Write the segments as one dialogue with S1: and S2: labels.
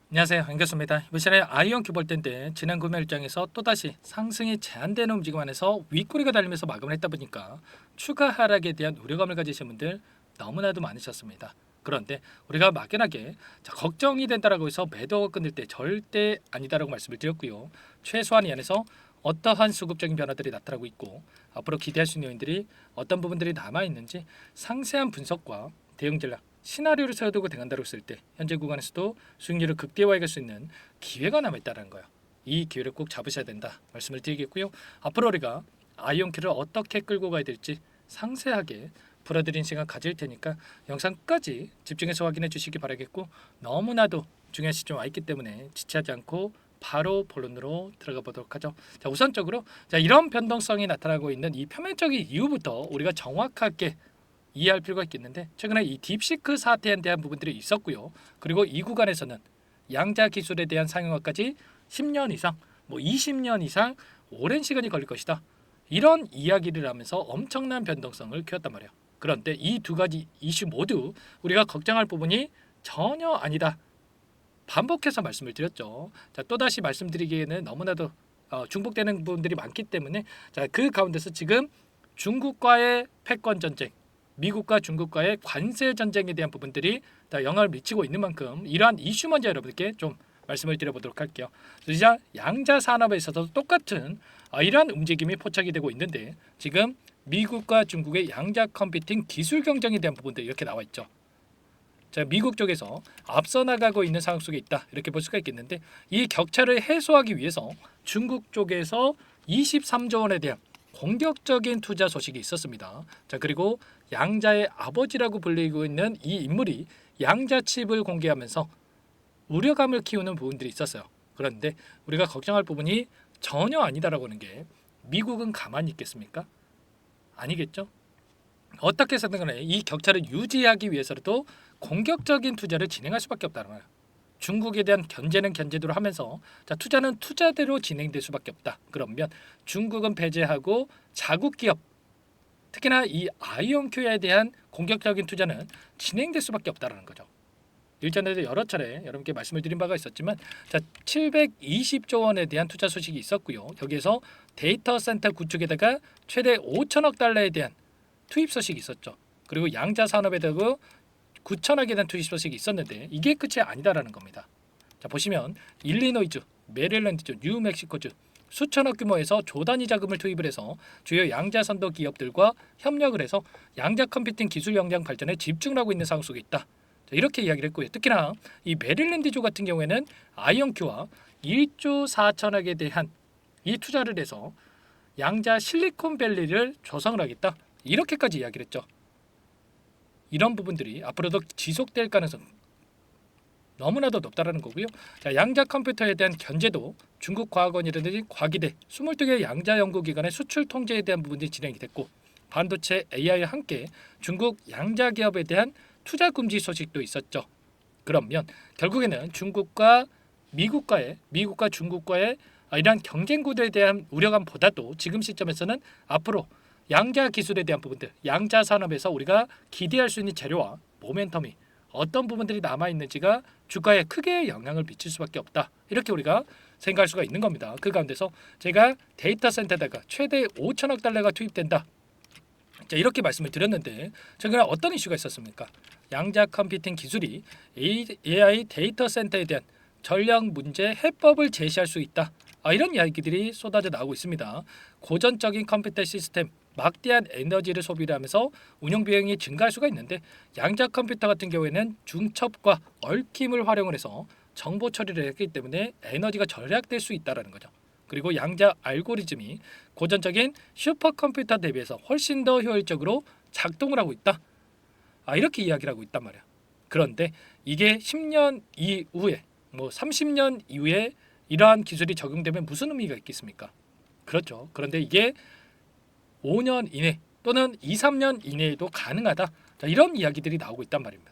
S1: 안녕하세요, 반갑습니다. 이번 시간에 아이온 큐 볼 텐데 지난 구매 일정에서 또다시 상승이 제한되는 움직임 안에서 윗꼬리가 달리면서 마감을 했다 보니까 추가 하락에 대한 우려감을 가지신 분들 너무나도 많으셨습니다. 그런데 우리가 막연하게 걱정이 된다라고 해서 매도가 끊을 때 절대 아니다라고 말씀을 드렸고요. 최소한 이 안에서 어떠한 수급적인 변화들이 나타나고 있고 앞으로 기대할 수 있는 요인들이 어떤 부분들이 남아있는지 상세한 분석과 대응 전략 시나리오를 세워두고 대응한다고 했을 때 현재 구간에서도 수익률을 극대화해갈 수 있는 기회가 남아있다는 거예요. 이 기회를 꼭 잡으셔야 된다 말씀을 드리겠고요. 앞으로 우리가 아이온키를 어떻게 끌고 가야 될지 상세하게 풀어드린 시간 가질 테니까 영상 끝까지 집중해서 확인해 주시기 바라겠고, 너무나도 중요한 시점 와 있기 때문에 지체하지 않고 바로 본론으로 들어가 보도록 하죠. 자, 우선적으로 이런 변동성이 나타나고 있는 이 표면적인 이유부터 우리가 정확하게 이해할 필요가 있겠는데, 최근에 이 딥시크 사태에 대한 부분들이 있었고요. 그리고 이 구간에서는 양자 기술에 대한 상용화까지 10년 이상, 20년 이상 오랜 시간이 걸릴 것이다. 이런 이야기를 하면서 엄청난 변동성을 키웠단 말이에요. 그런데 이 두 가지 이슈 모두 우리가 걱정할 부분이 전혀 아니다. 반복해서 말씀을 드렸죠. 자, 또다시 말씀드리기에는 너무나도 중복되는 부분들이 많기 때문에 그 가운데서 지금 중국과의 패권 전쟁, 미국과 중국과의 관세 전쟁에 대한 부분들이 다 영향을 미치고 있는 만큼 이러한 이슈 먼저 여러분께 좀 말씀을 드려보도록 할게요. 그래서 양자 산업에 있어서도 똑같은 이러한 움직임이 포착이 되고 있는데, 지금 미국과 중국의 양자 컴퓨팅 기술 경쟁에 대한 부분들 이렇게 나와 있죠. 자, 미국 쪽에서 앞서 나가고 있는 상황 속에 있다 이렇게 볼 수가 있겠는데, 이 격차를 해소하기 위해서 중국 쪽에서 23조 원에 대한 공격적인 투자 소식이 있었습니다. 자, 그리고 양자의 아버지라고 불리고 있는 이 인물이 양자 칩을 공개하면서 우려감을 키우는 부분들이 있었어요. 그런데 우리가 걱정할 부분이 전혀 아니다라고 하는 게, 미국은 가만히 있겠습니까? 아니겠죠? 어떻게 해서든 간에 이 격차를 유지하기 위해서라도 공격적인 투자를 진행할 수밖에 없다는 거예요. 중국에 대한 견제는 견제대로 하면서 투자는 투자대로 진행될 수밖에 없다. 그러면 중국은 배제하고 자국 기업, 특히나 이 아이온큐에 대한 공격적인 투자는 진행될 수밖에 없다는 거죠. 일전에도 여러 차례 여러분께 말씀을 드린 바가 있었지만, 720조 원에 대한 투자 소식이 있었고요. 여기에서 데이터 센터 구축에다가 최대 5천억 달러에 대한 투입 소식이 있었죠. 그리고 양자 산업에 대한 9천억에 대한 투입 소식이 있었는데 이게 끝이 아니다라는 겁니다. 자, 보시면 일리노이주, 메릴랜드주, 뉴멕시코주 수천억 규모에서 조단위 자금을 투입을 해서 주요 양자 선도 기업들과 협력을 해서 양자 컴퓨팅 기술 역량 발전에 집중을 하고 있는 상황 속에 있다. 자, 이렇게 이야기를 했고요. 특히나 이 메릴랜드주 같은 경우에는 아이온큐와 1조 4천억에 대한 이 투자를 해서 양자 실리콘밸리를 조성을 하겠다. 이렇게까지 이야기를 했죠. 이런 부분들이 앞으로도 지속될 가능성 너무나도 높다라는 거고요. 자, 양자 컴퓨터에 대한 견제도 중국 과학원이라든지 과기대 22개 양자 연구기관의 수출 통제에 대한 부분들이 진행이 됐고, 반도체 AI와 함께 중국 양자 기업에 대한 투자 금지 소식도 있었죠. 그러면 결국에는 미국과 중국과의 이러한 경쟁 구도에 대한 우려감보다도 지금 시점에서는 앞으로 양자 기술에 대한 부분들, 양자 산업에서 우리가 기대할 수 있는 재료와 모멘텀이 어떤 부분들이 남아 있는지가 주가에 크게 영향을 미칠 수밖에 없다. 이렇게 우리가 생각할 수가 있는 겁니다. 그 가운데서 제가 데이터 센터에다가 최대 5천억 달러가 투입된다. 자, 이렇게 말씀을 드렸는데 최근에 어떤 이슈가 있었습니까? 양자 컴퓨팅 기술이 AI 데이터 센터에 대한 전략 문제 해법을 제시할 수 있다. 이런 이야기들이 쏟아져 나오고 있습니다. 고전적인 컴퓨터 시스템, 막대한 에너지를 소비를 하면서 운영 비용이 증가할 수가 있는데, 양자 컴퓨터 같은 경우에는 중첩과 얽힘을 활용을 해서 정보 처리를 했기 때문에 에너지가 절약될 수 있다는 거죠. 그리고 양자 알고리즘이 고전적인 슈퍼컴퓨터 대비해서 훨씬 더 효율적으로 작동을 하고 있다. 이렇게 이야기를 하고 있단 말이야. 그런데 이게 10년 이후에 30년 이후에 이러한 기술이 적용되면 무슨 의미가 있겠습니까? 그렇죠. 그런데 이게 5년 이내 또는 2, 3년 이내에도 가능하다. 자, 이런 이야기들이 나오고 있단 말입니다.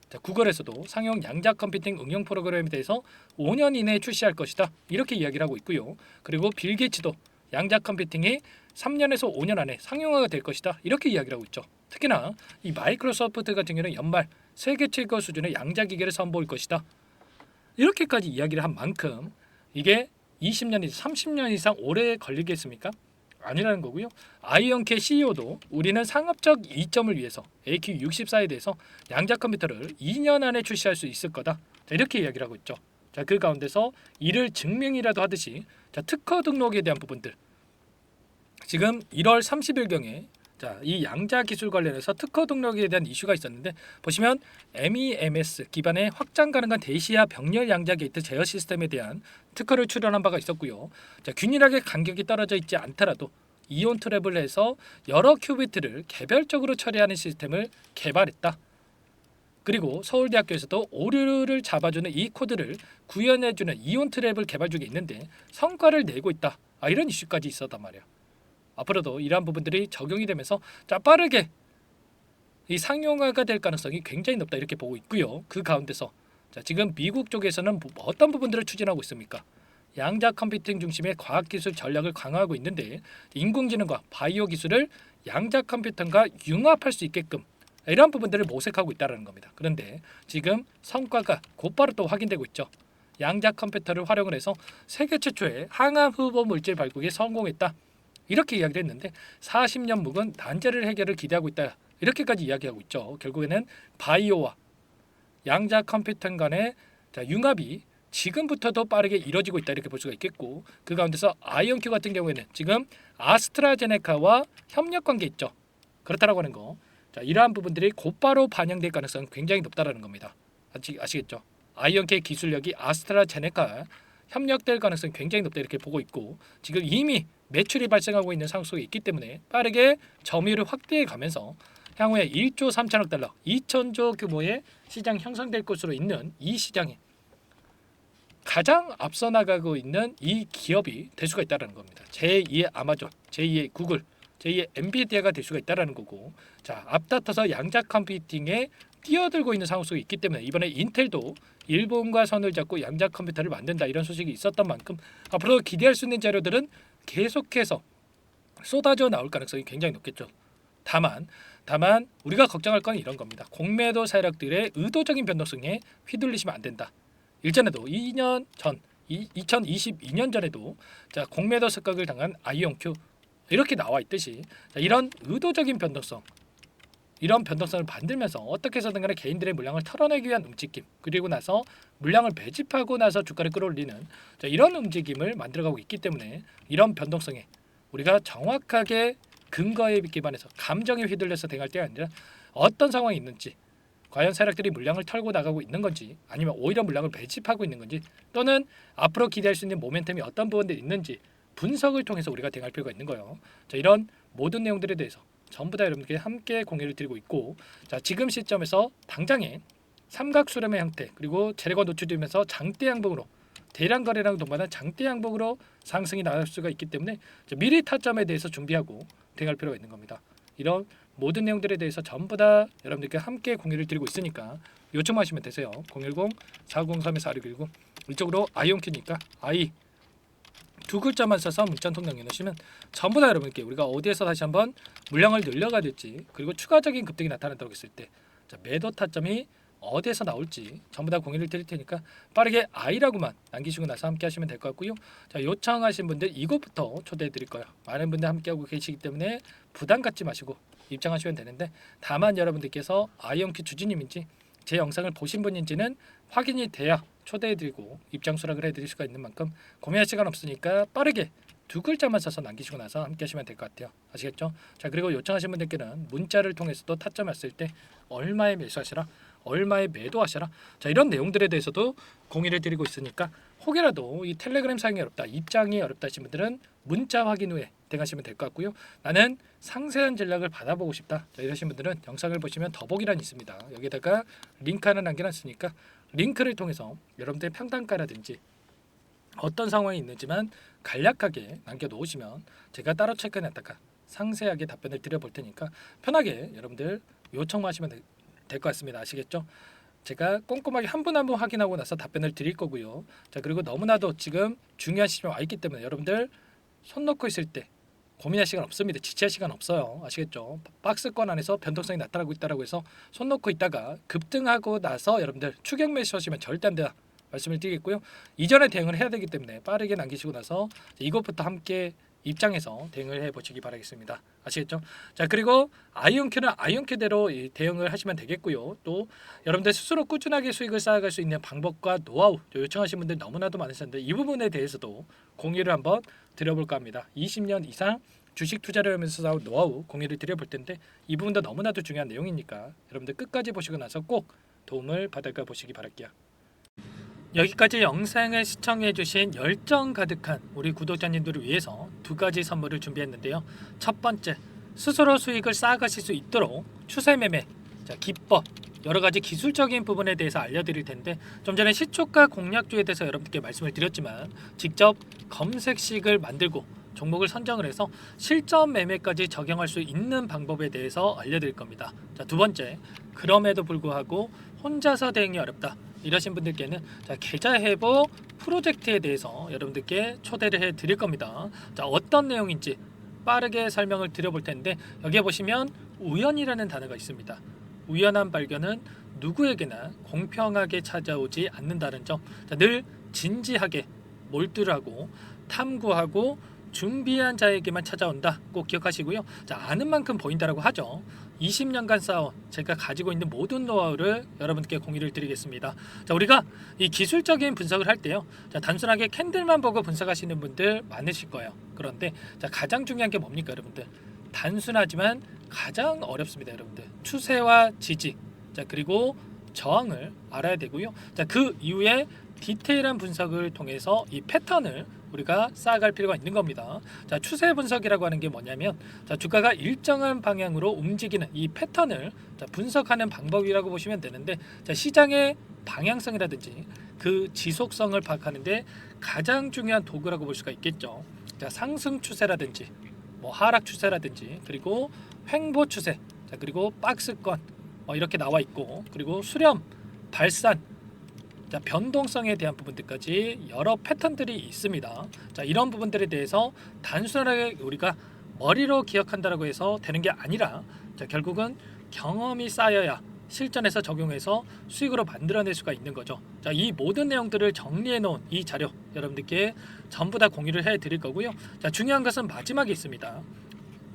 S1: 자, 구글에서도 상용 양자 컴퓨팅 응용 프로그램에 대해서 5년 이내에 출시할 것이다. 이렇게 이야기를 하고 있고요. 그리고 빌 게이츠도 양자 컴퓨팅이 3년에서 5년 안에 상용화가 될 것이다. 이렇게 이야기를 하고 있죠. 특히나 이 마이크로소프트 같은 경우는 연말 세계 최고 수준의 양자 기계를 선보일 것이다. 이렇게까지 이야기를 한 만큼 이게 20년 이상 30년 이상 오래 걸리겠습니까? 아니라는 거고요. 아이언케 CEO도 우리는 상업적 이점을 위해서 AQ64에 대해서 양자 컴퓨터를 2년 안에 출시할 수 있을 거다. 자, 이렇게 이야기를 하고 있죠. 자, 그 가운데서 이를 증명이라도 하듯이 자, 특허 등록에 대한 부분들 지금 1월 30일경에 자, 이 양자 기술 관련해서 특허 등록에 대한 이슈가 있었는데 보시면 MEMS 기반의 확장 가능한 대시야 병렬 양자 게이트 제어 시스템에 대한 특허를 출원한 바가 있었고요. 자, 균일하게 간격이 떨어져 있지 않더라도 이온 트랩을 해서 여러 큐비트를 개별적으로 처리하는 시스템을 개발했다. 그리고 서울대학교에서도 오류를 잡아주는 이 코드를 구현해주는 이온 트랩을 개발 중에 있는데 성과를 내고 있다. 이런 이슈까지 있었단 말이야. 앞으로도 이러한 부분들이 적용이 되면서 자 빠르게 이 상용화가 될 가능성이 굉장히 높다 이렇게 보고 있고요. 그 가운데서 자 지금 미국 쪽에서는 어떤 부분들을 추진하고 있습니까? 양자 컴퓨팅 중심의 과학기술 전략을 강화하고 있는데 인공지능과 바이오 기술을 양자 컴퓨팅과 융합할 수 있게끔 이런 부분들을 모색하고 있다는 겁니다. 그런데 지금 성과가 곧바로 또 확인되고 있죠. 양자 컴퓨터를 활용을 해서 세계 최초의 항암 후보 물질 발굴에 성공했다. 이렇게 이야기를 했는데 40년 묵은 난제를 해결을 기대하고 있다. 이렇게까지 이야기하고 있죠. 결국에는 바이오와 양자 컴퓨팅 간의 융합이 지금부터도 빠르게 이뤄지고 있다 이렇게 볼 수가 있겠고 그 가운데서 아이언큐 같은 경우에는 지금 아스트라제네카와 협력 관계 있죠. 그렇다라고 하는 거. 자, 이러한 부분들이 곧바로 반영될 가능성은 굉장히 높다라는 겁니다. 아시겠죠? 아이언큐의 기술력이 아스트라제네카 협력될 가능성이 굉장히 높다 이렇게 보고 있고 지금 이미 매출이 발생하고 있는 상황 속에 있기 때문에 빠르게 점유율을 확대해 가면서 향후에 1조 3천억 달러, 2천조 규모의 시장 형성될 것으로 있는 이 시장에 가장 앞서 나가고 있는 이 기업이 될 수가 있다는 겁니다. 제2의 아마존, 제2의 구글, 제2의 엔비디아가 될 수가 있다는 거고 자 앞다퉈서 양자 컴퓨팅에 뛰어들고 있는 상황 속에 있기 때문에 이번에 인텔도 일본과 선을 잡고 양자 컴퓨터를 만든다 이런 소식이 있었던 만큼 앞으로 기대할 수 있는 자료들은 계속해서 쏟아져 나올 가능성이 굉장히 높겠죠. 다만 우리가 걱정할 건 이런 겁니다. 공매도 세력들의 의도적인 변동성에 휘둘리시면 안 된다. 일전에도 2년 전 2022년 전에도 자 공매도 습격을 당한 아이온큐 이렇게 나와 있듯이 자, 이런 의도적인 변동성 이런 변동성을 만들면서 어떻게 해서든 간에 개인들의 물량을 털어내기 위한 움직임 그리고 나서 물량을 매집하고 나서 주가를 끌어올리는 자, 이런 움직임을 만들어가고 있기 때문에 이런 변동성에 우리가 정확하게 근거에 기반해서 감정에 휘둘려서 대응할 때가 아니라 어떤 상황이 있는지 과연 세력들이 물량을 털고 나가고 있는 건지 아니면 오히려 물량을 매집하고 있는 건지 또는 앞으로 기대할 수 있는 모멘텀이 어떤 부분들이 있는지 분석을 통해서 우리가 대응할 필요가 있는 거예요. 자, 이런 모든 내용들에 대해서 전부 다 여러분께 함께 공유를 드리고 있고 자 지금 시점에서 당장에 삼각수렴의 형태 그리고 재료가 노출되면서 장대 양봉으로 대량 거래량 동반한 장대 양봉으로 상승이 나올 수가 있기 때문에 미리 타점에 대해서 준비하고 대응할 필요가 있는 겁니다. 이런 모든 내용들에 대해서 전부 다 여러분들께 함께 공유를 드리고 있으니까 요청하시면 되세요. 010-403-4619 이쪽으로 아이온큐니까 아이 두 글자만 써서 문자 한 통 남겨놓으시면 전부 다 여러분께 우리가 어디에서 다시 한번 물량을 늘려가 될지 그리고 추가적인 급등이 나타난다고 했을 때 자, 매도 타점이 어디에서 나올지 전부 다 공유를 드릴 테니까 빠르게 아이라고만 남기시고 나서 함께 하시면 될 것 같고요. 자, 요청하신 분들 이것부터 초대해 드릴 거예요. 많은 분들 함께하고 계시기 때문에 부담 갖지 마시고 입장하시면 되는데 다만 여러분들께서 아이언큐 주주님인지 제 영상을 보신 분인지는 확인이 돼야 초대해드리고 입장 수락을 해드릴 수가 있는 만큼 고민할 시간 없으니까 빠르게 두 글자만 써서 남기시고 나서 함께 하시면 될 것 같아요. 아시겠죠? 자 그리고 요청하신 분들께는 문자를 통해서도 타점 왔을 때 얼마에 매수하시라 얼마에 매도하시라 자 이런 내용들에 대해서도 공유를 드리고 있으니까 혹여라도 이 텔레그램 사용이 어렵다 입장이 어렵다 하신 분들은 문자 확인 후에 대응하시면 될 것 같고요. 나는 상세한 전략을 받아보고 싶다 자 이러신 분들은 영상을 보시면 더보기란이 있습니다. 여기다가 링크 하나 남겨놨으니까 링크를 통해서 여러분들의 평단가라든지 어떤 상황이 있는지만 간략하게 남겨놓으시면 제가 따로 체크해놨다가 상세하게 답변을 드려볼 테니까 편하게 여러분들 요청만 하시면 될 것 같습니다. 아시겠죠? 제가 꼼꼼하게 한 분 한 분 확인하고 나서 답변을 드릴 거고요. 자 그리고 너무나도 지금 중요한 시점에 와 있기 때문에 여러분들 손 놓고 있을 때 고민할 시간 없습니다. 지체할 시간 없어요. 아시겠죠? 박스권 안에서 변동성이 나타나고 있다라고 해서 손 놓고 있다가 급등하고 나서 여러분들 추격 매수 하시면 절대 안 돼요. 말씀을 드리겠고요. 이전에 대응을 해야 되기 때문에 빠르게 남기시고 나서 이것부터 함께 입장해서 대응을 해보시기 바라겠습니다. 아시겠죠? 자, 그리고 아이온큐는 아이온큐대로 대응을 하시면 되겠고요. 또 여러분들 스스로 꾸준하게 수익을 쌓아갈 수 있는 방법과 노하우 요청하신 분들 너무나도 많으셨는데 이 부분에 대해서도 공유를 한번 드려볼까 합니다. 20년 이상 주식 투자를 하면서 쌓은 노하우 공유를 드려볼 텐데 이 부분도 너무나도 중요한 내용이니까 여러분들 끝까지 보시고 나서 꼭 도움을 받을까 보시기 바랄게요. 여기까지 영상을 시청해주신 열정 가득한 우리 구독자님들을 위해서 두 가지 선물을 준비했는데요. 첫 번째, 스스로 수익을 쌓아가실 수 있도록 추세 매매 기법, 여러 가지 기술적인 부분에 대해서 알려드릴 텐데 좀 전에 시초가 공략주에 대해서 여러분들께 말씀을 드렸지만 직접 검색식을 만들고 종목을 선정을 해서 실전 매매까지 적용할 수 있는 방법에 대해서 알려드릴 겁니다. 자, 두 번째, 그럼에도 불구하고 혼자서 대응이 어렵다 이러신 분들께는 계좌 회복 프로젝트에 대해서 여러분들께 초대를 해 드릴 겁니다. 자, 어떤 내용인지 빠르게 설명을 드려볼 텐데 여기에 보시면 우연이라는 단어가 있습니다. 우연한 발견은 누구에게나 공평하게 찾아오지 않는다는 점, 늘 진지하게 몰두를 하고 탐구하고 준비한 자에게만 찾아온다. 꼭 기억하시고요. 자, 아는 만큼 보인다라고 하죠. 20년간 쌓아온 제가 가지고 있는 모든 노하우를 여러분께 공유를 드리겠습니다. 자, 우리가 이 기술적인 분석을 할 때요. 자, 단순하게 캔들만 보고 분석하시는 분들 많으실 거예요. 그런데 자, 가장 중요한 게 뭡니까, 여러분들? 단순하지만 가장 어렵습니다, 여러분들. 추세와 지지, 자, 그리고 저항을 알아야 되고요. 자, 그 이후에 디테일한 분석을 통해서 이 패턴을 우리가 쌓아갈 필요가 있는 겁니다. 자, 추세 분석이라고 하는 게 뭐냐면 자, 주가가 일정한 방향으로 움직이는 이 패턴을 분석하는 방법이라고 보시면 되는데 자, 시장의 방향성이라든지 그 지속성을 파악하는데 가장 중요한 도구라고 볼 수가 있겠죠. 자, 상승 추세라든지 하락 추세라든지 그리고 횡보 추세, 자, 그리고 박스권 이렇게 나와 있고 그리고 수렴, 발산, 자, 변동성에 대한 부분들까지 여러 패턴들이 있습니다. 자, 이런 부분들에 대해서 단순하게 우리가 머리로 기억한다라고 해서 되는 게 아니라 자, 결국은 경험이 쌓여야 실전에서 적용해서 수익으로 만들어낼 수가 있는 거죠. 자, 이 모든 내용들을 정리해 놓은 이 자료 여러분들께 전부 다 공유를 해 드릴 거고요. 자, 중요한 것은 마지막에 있습니다.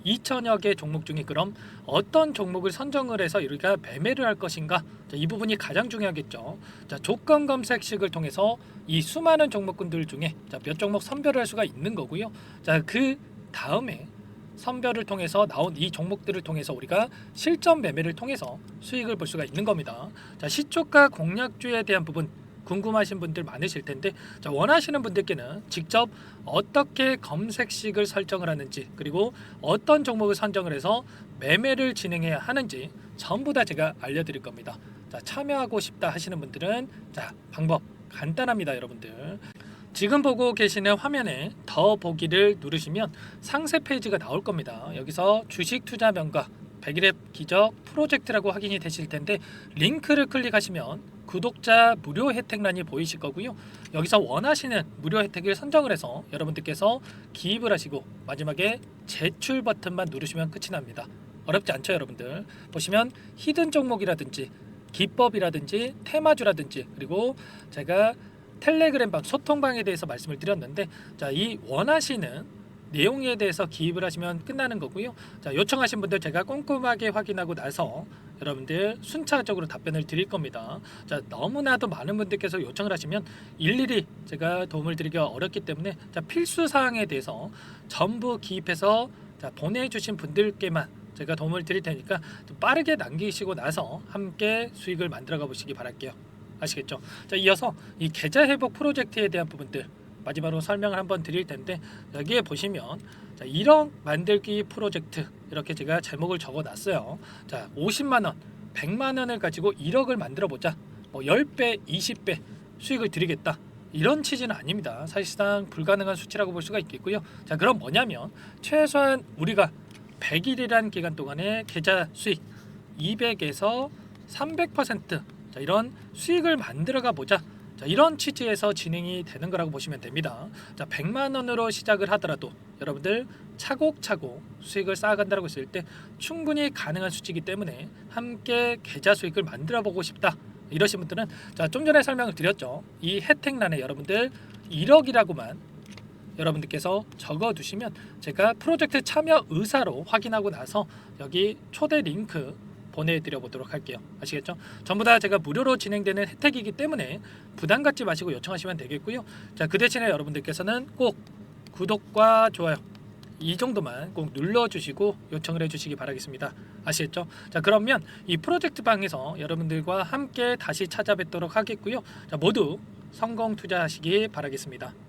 S1: 2천여 개 종목 중에 그럼 어떤 종목을 선정을 해서 우리가 매매를 할 것인가? 자, 이 부분이 가장 중요하겠죠. 자, 조건 검색식을 통해서 이 수많은 종목군들 중에 자, 몇 종목 선별을 할 수가 있는 거고요. 자, 그 다음에 선별을 통해서 나온 이 종목들을 통해서 우리가 실전 매매를 통해서 수익을 볼 수가 있는 겁니다. 자, 시초가 공략주에 대한 부분 궁금하신 분들 많으실 텐데 자, 원하시는 분들께는 직접 어떻게 검색식을 설정을 하는지 그리고 어떤 종목을 선정을 해서 매매를 진행해야 하는지 전부 다 제가 알려드릴 겁니다. 자, 참여하고 싶다 하시는 분들은 자, 방법 간단합니다, 여러분들. 지금 보고 계시는 화면에 더 보기를 누르시면 상세 페이지가 나올 겁니다. 여기서 주식 투자 명가 100일의 기적 프로젝트라고 확인이 되실 텐데 링크를 클릭하시면 구독자 무료 혜택란이 보이실 거고요. 여기서 원하시는 무료 혜택을 선정을 해서 여러분들께서 기입을 하시고 마지막에 제출 버튼만 누르시면 끝이 납니다. 어렵지 않죠, 여러분들. 보시면 히든 종목이라든지 기법이라든지 테마주라든지 그리고 제가 텔레그램방 소통방에 대해서 말씀을 드렸는데 자, 이 원하시는 내용에 대해서 기입을 하시면 끝나는 거고요. 자, 요청하신 분들 제가 꼼꼼하게 확인하고 나서 여러분들 순차적으로 답변을 드릴 겁니다. 자, 너무나도 많은 분들께서 요청을 하시면 일일이 제가 도움을 드리기가 어렵기 때문에 자, 필수 사항에 대해서 전부 기입해서 자, 보내주신 분들께만 제가 도움을 드릴 테니까 좀 빠르게 남기시고 나서 함께 수익을 만들어가 보시기 바랄게요. 아시겠죠? 자, 이어서 이 계좌 회복 프로젝트에 대한 부분들 마지막으로 설명을 한번 드릴 텐데 여기에 보시면 자, 1억 만들기 프로젝트 이렇게 제가 제목을 적어 놨어요. 자, 50만원 100만원을 가지고 1억을 만들어 보자. 10배 20배 수익을 드리겠다, 이런 취지는 아닙니다. 사실상 불가능한 수치라고 볼 수가 있겠고요. 자, 그럼 뭐냐면 최소한 우리가 100일이란 기간 동안에 계좌 수익 200에서 300% 자, 이런 수익을 만들어가 보자. 자, 이런 취지에서 진행이 되는 거라고 보시면 됩니다. 자, 100만 원으로 시작을 하더라도 여러분들 차곡차곡 수익을 쌓아간다고 했을 때 충분히 가능한 수치이기 때문에 함께 계좌 수익을 만들어 보고 싶다 이러신 분들은 자, 좀 전에 설명을 드렸죠. 이 혜택란에 여러분들 1억이라고만 여러분들께서 적어두시면 제가 프로젝트 참여 의사로 확인하고 나서 여기 초대 링크 보내드려 보도록 할게요. 아시겠죠? 전부 다 제가 무료로 진행되는 혜택이기 때문에 부담 갖지 마시고 요청하시면 되겠고요. 자, 그 대신에 여러분들께서는 꼭 구독과 좋아요 이 정도만 꼭 눌러주시고 요청을 해주시기 바라겠습니다. 아시겠죠? 자, 그러면 이 프로젝트 방에서 여러분들과 함께 다시 찾아뵙도록 하겠고요. 자, 모두 성공 투자하시기 바라겠습니다.